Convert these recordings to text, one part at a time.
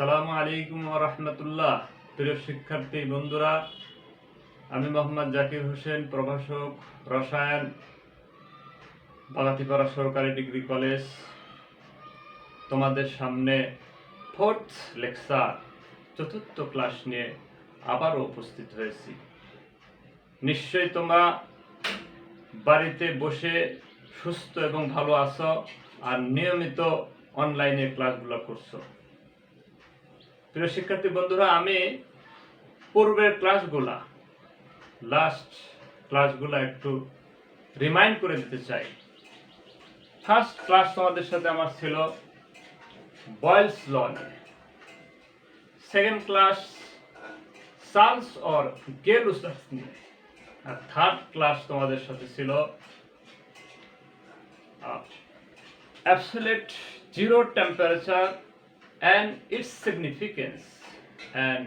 আসসালামু আলাইকুম ওয়া রাহমাতুল্লাহ। প্রিয় শিক্ষার্থী বন্ধুরা, আমি মোহাম্মদ জাকির হোসেন, প্রভাষক রসায়ন, বাগাতিপাড়া সরকারি ডিগ্রি কলেজ। তোমাদের সামনে ফোর্থ লেকচার, চতুর্থ ক্লাস নিয়ে আবারও উপস্থিত হয়েছি। নিশ্চয়ই তোমরা বাড়িতে বসে সুস্থ এবং ভালো আছো আর নিয়মিত অনলাইনে ক্লাসগুলো করছো। প্রিয় শিক্ষার্থী বন্ধুরা, আমি পূর্বের লাস্ট ক্লাসগুলা একটু রিমাইন্ড করে দিতে চাই। ফার্স্ট ক্লাস তোমাদের সাথে আমার ছিল বয়েলস ল নিয়ে, সেকেন্ড ক্লাস চার্লস অর গেলুসাস নিয়ে, আর থার্ড ক্লাস তোমাদের সাথে ছিল absolute zero temperature and its significance and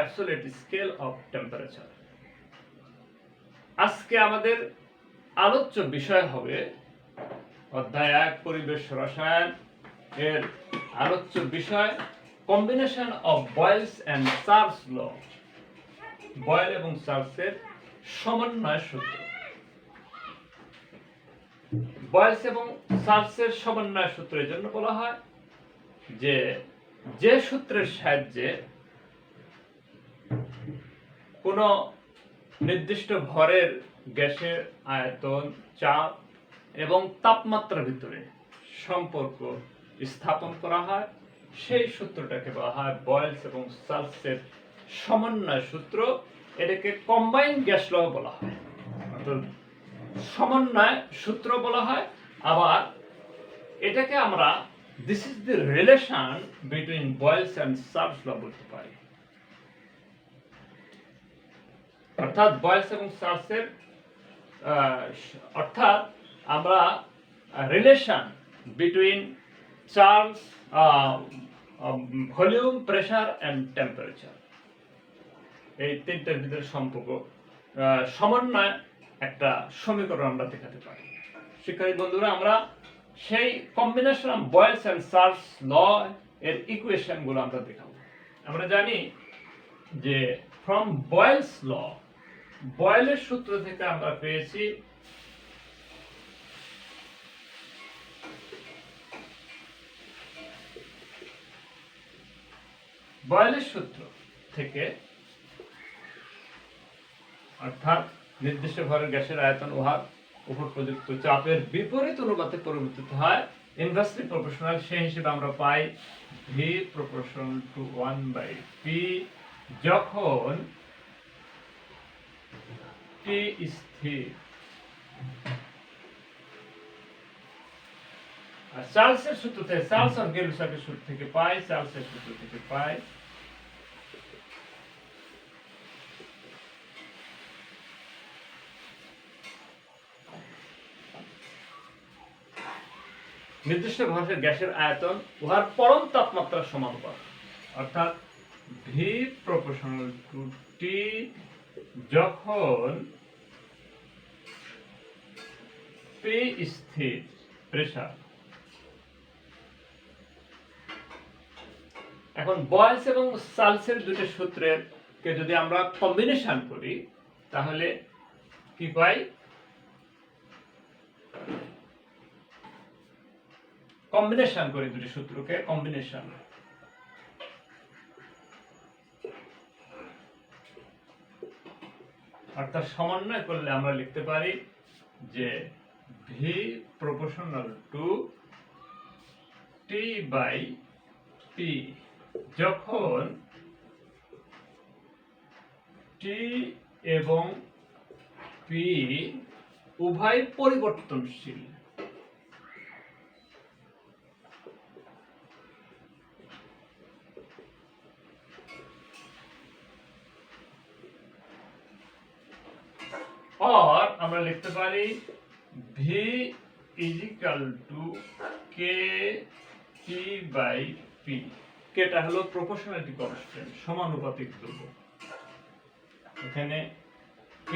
absolute scale of temperature. আজকে আমাদের আলোচ্য বিষয় হবে অধ্যায় 1 পরিবেশ রসায়ন এর আলোচ্য বিষয় combination of Boyle's and Charles law. Boyle এবং চার্লসের সমন্বয় সূত্র। বয়েলস এবং চার্লসের সমন্বয় সূত্রের জন্য বলা হয় যে সূত্রের সাহায্যে কোন নির্দিষ্ট ভরের গ্যাসের আয়তন, চাপ এবং তাপমাত্রার ভিতরে সম্পর্ক স্থাপন করা হয়, সেই সূত্রটাকে বলা হয় বয়েলস এবং চার্লসের সমন্বয় সূত্র। এটাকে কম্বাইন্ড গ্যাস ল বলা হয়, অর্থাৎ সমন্বয় সূত্র বলা হয়। আবার এটাকে আমরা this is the relation between Boyle's and Charles law বলতে পারি। অর্থাৎ বয়েলস এবং চার্লসের অর্থাৎ আমরা relation between Charles volume, pressure and temperature, এই তিনটার ভিতরে সম্পর্ক সমন্বয় একটা সমীকরণ আমরা দেখাতে পারি। শিক্ষার্থী বন্ধুরা, আমরা সেই combination of Boyle's and Charles law এর ইকুয়েশন গুলো আমরা দেখাবো। আমরা জানি যে ফ্রম বয়েলস ল, বয়েলের সূত্র থেকে আমরা পেয়েছি বয়েলের সূত্র থেকে, অর্থাৎ নির্দিষ্ট ভরের গ্যাসের আয়তন উহার উপর প্রযুক্ত চাপের বিপরীত অনুপাতে পরিবর্তিত হয়, ইনভার্সলি প্রপোর্শনাল। সেই হিসেবে আমরা পাই V proportional to 1/P যখন T স্থির। আর চার্লসের সূত্র থেকে, চার্লস আর গেলুসাকের সূত্র থেকে পাই, চার্লসের সূত্র থেকে পাই নির্দিষ্ট ভরের গ্যাসের আয়তন উহার পরম তাপমাত্রার সমানুপাত, অর্থাৎ V proportional to T যখন P স্থির প্রেসার। এখন বয়েলস এবং চার্লসের দুটো সূত্রের কে যদি আমরা কম্বিনেশন করি তাহলে কি পাই? কম্বিনেশন করি দুটি সূত্রকে, কম্বিনেশন অর্থাৎ সমন্বয় করলে আমরা লিখতে পারি যে V proportional to T/P যখন T এবং P উভয় পরিবর্তনশীল। और আমরা লিখতে পারি V is equal to KT/P। কেটা হলো প্রপোর্শনালিটি কনস্ট্যান্ট, সমানুপাতিক ধ্রুবক। এখানে K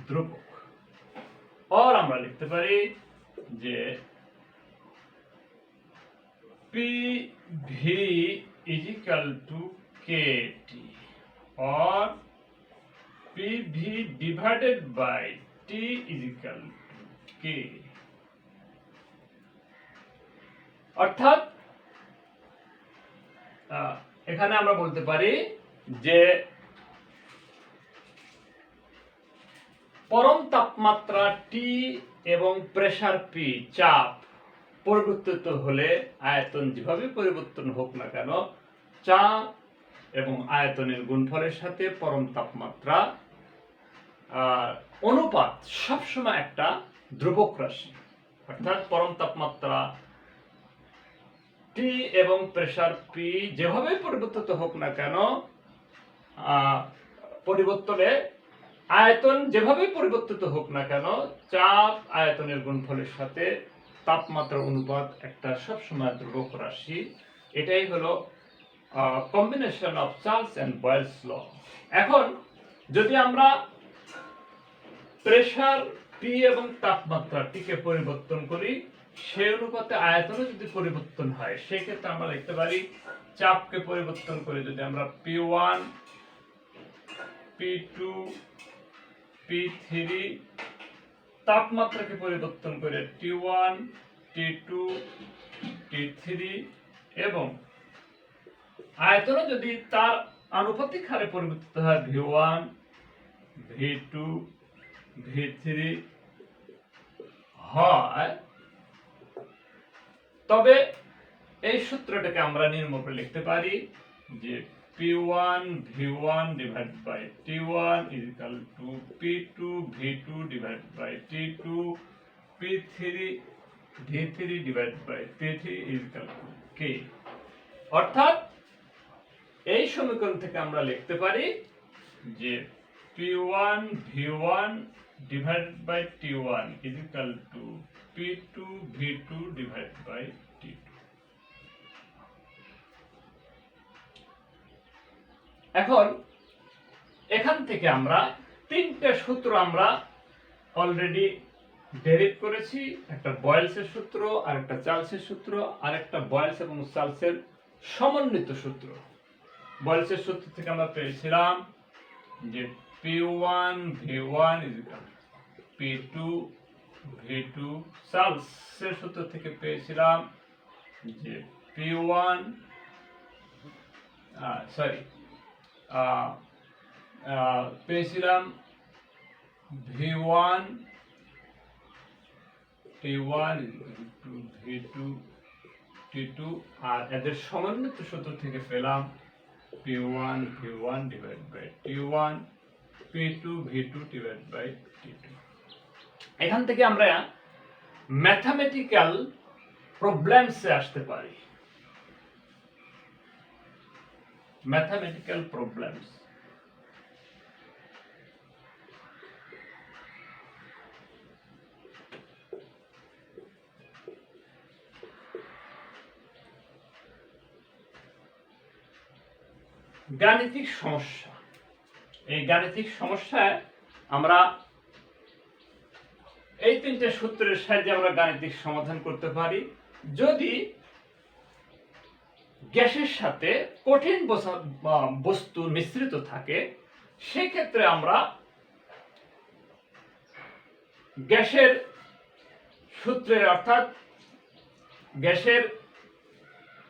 ধ্রুবক। और আমরা লিখতে পারি যে PV is equal to KT or PV divided by T is equal to K। অর্থাৎ এখানে আমরা বলতে পারি যে পরম তাপমাত্রা T এবং প্রেসার P চাপ পরিবর্তিত হলে আয়তন যেভাবে পরিবর্তন হোক না কেন, চাপ এবং আয়তনের গুণফলের সাথে পরম তাপমাত্রা অনুপাত সবসময় একটা ধ্রুবক রাশি। অর্থাৎ পরম তাপমাত্রা T এবং প্রেসার P যেভাবে পরিবর্তিত হোক না কেন, পরিবর্তনে আয়তন যেভাবে পরিবর্তিত হোক না কেন, চাপ আয়তনের গুণফলের সাথে তাপমাত্রার অনুপাত একটা সবসময় ধ্রুবক রাশি। এটাই হলো combination of Charles and Boyle's law. এখন যদি আমরা প্রেসার P এবং তাপমাত্রা T কে পরিবর্তন করি, সেই অনুপাতে আয়তনে যদি পরিবর্তন হয়, সেই ক্ষেত্রে আমরা লিখতে পারি চাপকে পরিবর্তন করে যদি আমরা P1 P2 P3, তাপমাত্রাকে পরিবর্তন করে T1 T2 T3 এবং আয়তনে যদি তার আনুপাতিক হারে পরিবর্তিত হয় V1 V2 V3 হয়, তবে এই সূত্রটাকে আমরা নিম্নরূপে লিখতে পারি যে P1 V1 divided by T1 is equal to P2 V2 divided by T2 P3 V3 divided by P3 is equal to K। অর্থাৎ এই সমীকরণ থেকে আমরা লিখতে পারি যে P1 V1 divided by T1 is equal to P2 V2 divided by T2। এখন এখান থেকে আমরা তিনটা সূত্র আমরা অলরেডি ডেরিভ করেছি। একটা বয়েলসের সূত্র, আর একটা চার্লসের সূত্র, আর একটা বয়েলস এবং চার্লসের সমন্বিত সূত্র। বয়েলসের সূত্র থেকে আমরা পেয়েছিলাম যে P1 V1 is equal to P2 V2। চার্লসের সূত্র থেকে পেয়েছিলাম যে P1 পেয়েছিলাম V1 T1 V2 T2, আর এদের সমন্বিত সূত্র থেকে পেলাম P1 V1 divided by T1 P2 V2 divided by T2। এখান থেকে আমরা ম্যাথমেটিক্যাল প্রবলেমসে আসতে পারি। ম্যাথমেটিক্যাল প্রবলেমস, গাণিতিক সমস্যা। এই গাণিতিক সমস্যায় আমরা এই তিনটে সূত্রের সাহায্যে আমরা গাণিতিক সমাধান করতে পারি। যদি গ্যাসের সাথে কঠিন বস্তু মিশ্রিত থাকে, সেক্ষেত্রে আমরা গ্যাসের সূত্রে অর্থাৎ গ্যাসের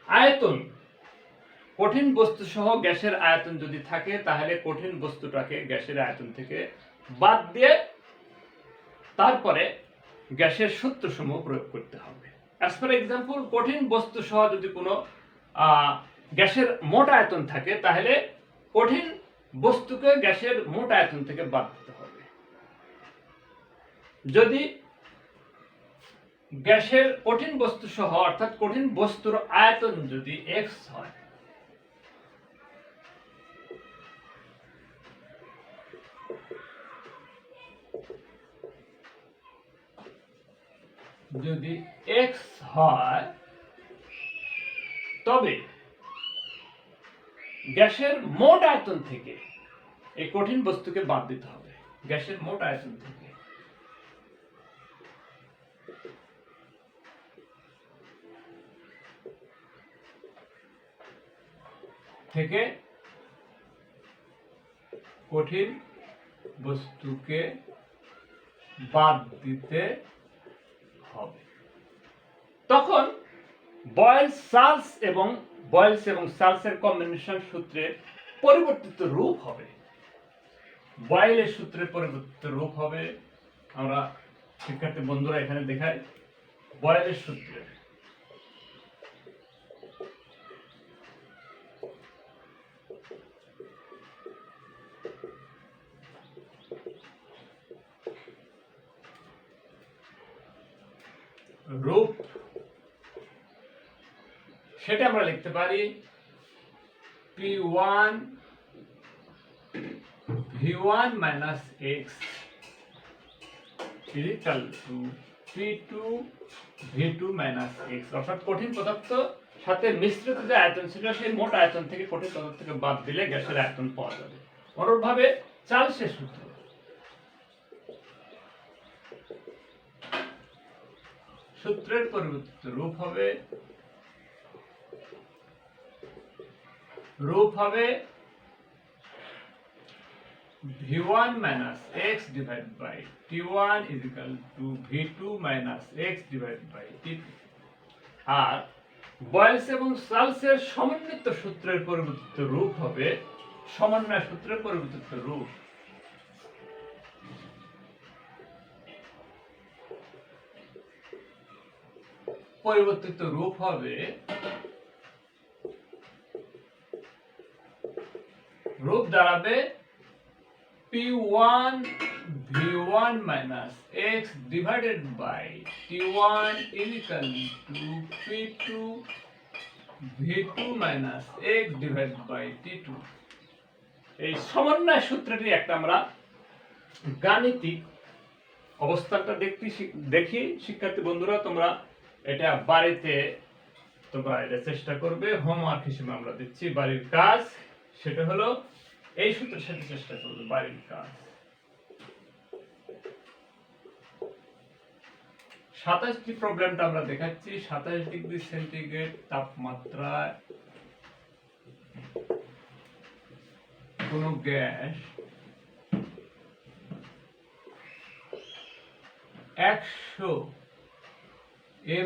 আয়তন, কঠিন বস্তু সহ গ্যাসের আয়তন যদি থাকে, তাহলে কঠিন বস্তুটাকে গ্যাসের আয়তন থেকে বাদ দিয়ে তারপরে গ্যাসের সূত্রসমূহ প্রয়োগ করতে হবে। অ্যাজ ফর এক্সাম্পল, কঠিন বস্তু সহ যদি কোনো গ্যাসের মোট আয়তন থাকে, তাহলে কঠিন বস্তুকে গ্যাসের মোট আয়তন থেকে বাদ দিতে হবে। যদি গ্যাসের কঠিন বস্তু সহ অর্থাৎ কঠিন বস্তুর আয়তন যদি x হয়, যদি x হয়, তবে গ্যাসের মোট আয়তন থেকে এই কঠিন বস্তুকে বাদ দিতে হবে। গ্যাসের মোট আয়তন থেকে কঠিন বস্তুকে বাদ দিতে হবে। তখন বয়েলস এবং চার্লসের কম্বিনেশন সূত্রের পরিবর্তিত রূপ হবে। বয়েলের সূত্রের পরিবর্তিত রূপ হবে, আমরা শিক্ষার্থী বন্ধুরা এখানে দেখাই বয়েলের সূত্রের রূপ, সেটা আমরা লিখতে পারি P1 V1 minus x is equal to P2 V2 minus x, অর্থাৎ কঠিন পদার্থ সাথে মিশ্রিত যে আয়তন ছিল সেই মোট আয়তন থেকে কঠিন পদার্থকে বাদ দিলে গ্যাসের আয়তন পাওয়া যাবে। অনুরূপভাবে চার্লসের সূত্র সূত্রের পরিবর্তিত রূপ হবে V1 minus x divided by T1 is equal to V2 minus x divided by T2। আর বয়েলস এবং চার্লসের সমন্বিত সূত্রের পরিবর্তিত রূপ হবে সমন্বয় সূত্রের পরিবর্তিত রূপ হবে রূপ দাঁড়াবে P1 V1 minus x divided by T1 is equal to P2 V2 minus x divided by T2। এই সমন্বয় সূত্রটি একটা আমরা গাণিতিক অবস্থাটা দেখি শিক্ষার্থী বন্ধুরা, তোমরা এটা বাড়িতে তোমরা এটা চেষ্টা করবে। হোমওয়ার্ক হিসেবে আমরা দিচ্ছি বাড়ির কাজ, সেটা হলো এই সূত্রের সাথে চেষ্টা করবে বাড়ির কাজ। 27টি প্রবলেমটা আমরা দেখাচ্ছি। 27 ডিগ্রি সেন্টিগ্রেড তাপমাত্রায় কোন গ্যাস 100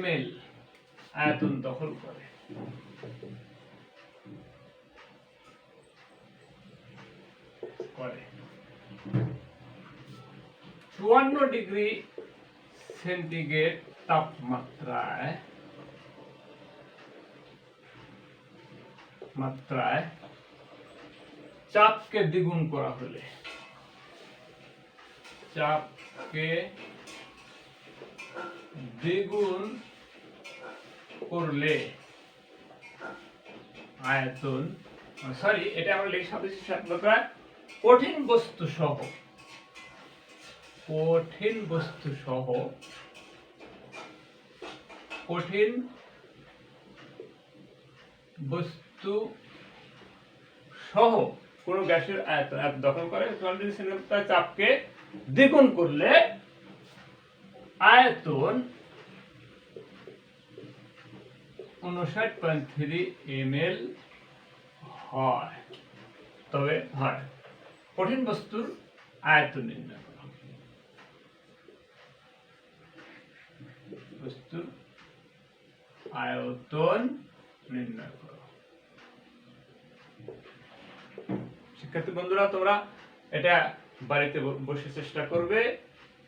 ml আয়তন দখল করে। 54 ডিগ্রি সেন্টিগ্রেড তাপমাত্রায় চাপকে দ্বিগুণ করা হলে আয়তন এটা আমরা লিখে কঠিন বস্তু সহ কোন গ্যাসের আয়তন দখল করে চাপকে দ্বিগুণ করলে আয়তন 59.3 ml হয়। তবে হয় কঠিন বস্তুর আয়তন নির্ণয় করা। বস্তুর আয়তন নির্ণয় করা। শিক্ষার্থী বন্ধুরা, তোমরা এটা বাড়িতে বসে চেষ্টা করবে।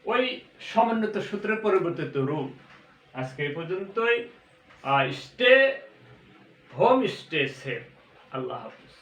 ওই সমন্বিত সূত্রের পরিবর্তিত রূপ। আজকে এই পর্যন্তই। Stay home, stay safe. আল্লাহ হাফেজ।